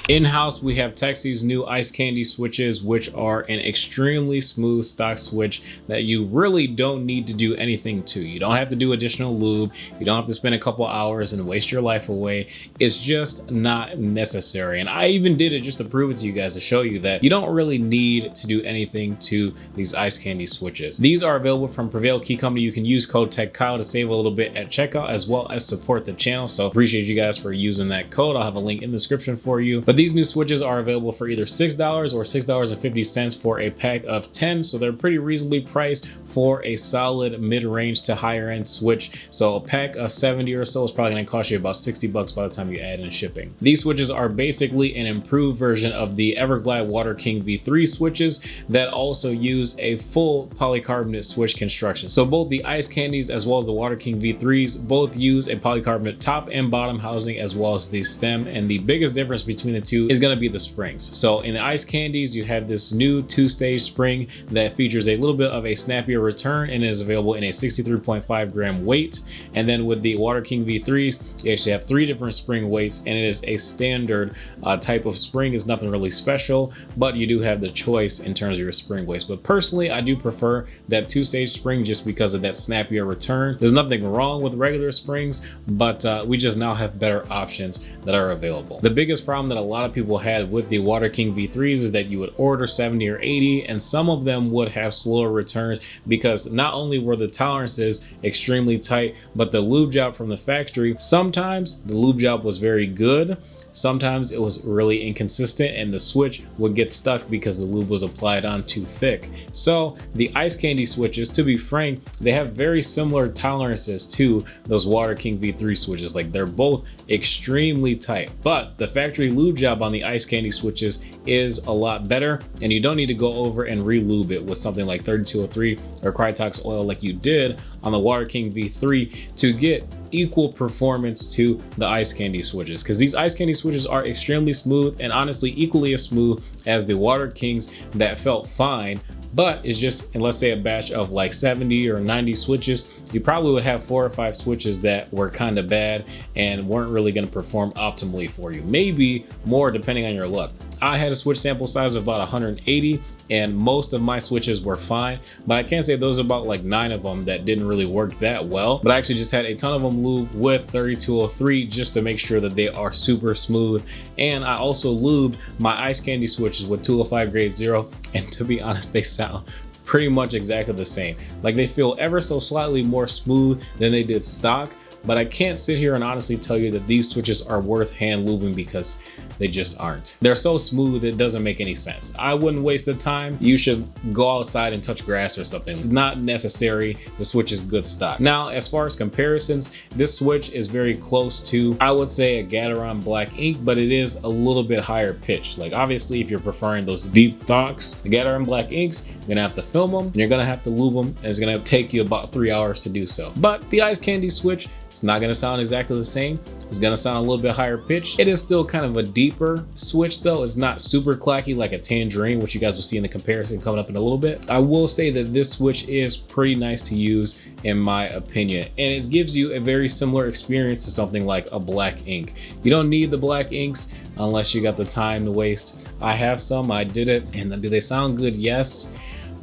In-house, we have Texi's new Ice Candy switches, which are an extremely smooth stock switch that you really don't need to do anything to. You don't have to do additional lube. You don't have to spend a couple hours and waste your life away. It's just not necessary. And I even did it just to prove it to you guys, to show you that you don't really need to do anything to these Ice Candy switches. These are available from Prevail Key Company. You can use code TechKyle to save a little bit at checkout, as well as support the channel. So appreciate you guys for using that code. I'll have a link in the description for you. But these new switches are available for either $6 or $6.50 for a pack of 10. So they're pretty reasonably priced for a solid mid-range to higher end switch. So a pack of 70 or so is probably going to cost you about 60 bucks by the time you add in shipping. These switches are basically an improved version of the Everglide Water King V3 switches that also use a full polycarbonate switch construction. So both the Ice Candies as well as the Water King V3s both use a polycarbonate top and bottom housing as well as the stem. And the biggest difference between the two is going to be the springs. So in the Ice Candies, you have this new 2-stage spring that features a little bit of a snappier return and is available in a 63.5 gram weight. And then with the Water King V3s, you actually have 3 different spring weights, and it is a standard type of spring. It's nothing really special, but you do have the choice in terms of your spring weights. But personally, I do prefer that 2-stage spring just because of that snappier return. There's nothing wrong with regular springs, but we just now have better options that are available. The biggest problem that a lot of people had with the Water King V3s is that you would order 70 or 80, and some of them would have slower returns because not only were the tolerances extremely tight, but the lube job from the factory, sometimes the lube job was very good, sometimes it was really inconsistent, and the switch would get stuck because the lube was applied on too thick. So the Ice Candy switches, to be frank, they have very similar tolerances to those Water King V3 switches. Like, they're both extremely tight, but the factory lube job on the Ice Candy switches is a lot better, and you don't need to go over and re-lube it with something like 3203 or Krytox oil like you did on the Water King V3 to get equal performance to the Ice Candy switches, because these Ice Candy switches are extremely smooth and honestly equally as smooth as the Water Kings that felt fine. But it's just, and let's say a batch of like 70 or 90 switches, you probably would have 4 or 5 switches that were kind of bad and weren't really going to perform optimally for you. Maybe more depending on your luck. I had a switch sample size of about 180 and most of my switches were fine, but I can't say those about like 9 of them that didn't really work that well. But I actually just had a ton of them lubed with 3203 just to make sure that they are super smooth. And I also lubed my Ice Candy switches with 205 grade 0, and to be honest, they sound pretty much exactly the same. Like, they feel ever so slightly more smooth than they did stock, but I can't sit here and honestly tell you that these switches are worth hand lubing because they just aren't. They're so smooth, it doesn't make any sense. I wouldn't waste the time. You should go outside and touch grass or something. It's not necessary. The switch is good stock. Now, as far as comparisons, this switch is very close to, I would say, a Gateron Black Ink, but it is a little bit higher pitched. Like, obviously, if you're preferring those deep thocks, the Gateron Black Inks, you're gonna have to film them and you're gonna have to lube them, and it's gonna take you about 3 hours to do so. But the Ice Candy switch, it's not going to sound exactly the same. It's going to sound a little bit higher pitched. It is still kind of a deeper switch though. It's not super clacky like a Tangerine, which you guys will see in the comparison coming up in a little bit. I will say that this switch is pretty nice to use in my opinion, and it gives you a very similar experience to something like a Black Ink. You don't need the Black Inks unless you got the time to waste. I have some, I did it, and do they sound good? Yes.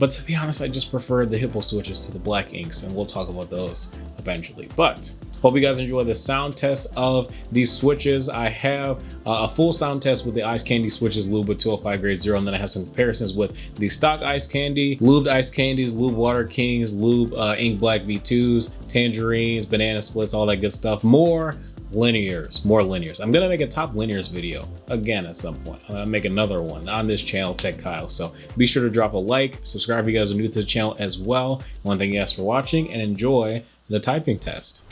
But to be honest, I just prefer the Hippo switches to the Black Inks, and we'll talk about those eventually. But hope you guys enjoy the sound test of these switches. I have a full sound test with the Ice Candy switches lubed with 205 grade 0, and then I have some comparisons with the stock Ice Candy, lubed Ice Candies, lubed Water Kings, lubed Ink Black V2s, Tangerines, Banana Splits, all that good stuff. More linears. I'm gonna make a top linears video again at some point. I'm gonna make another one on this channel, Tech Kyle. So be sure to drop a like, subscribe if you guys are new to the channel as well. I want to thank you guys for watching and enjoy the typing test.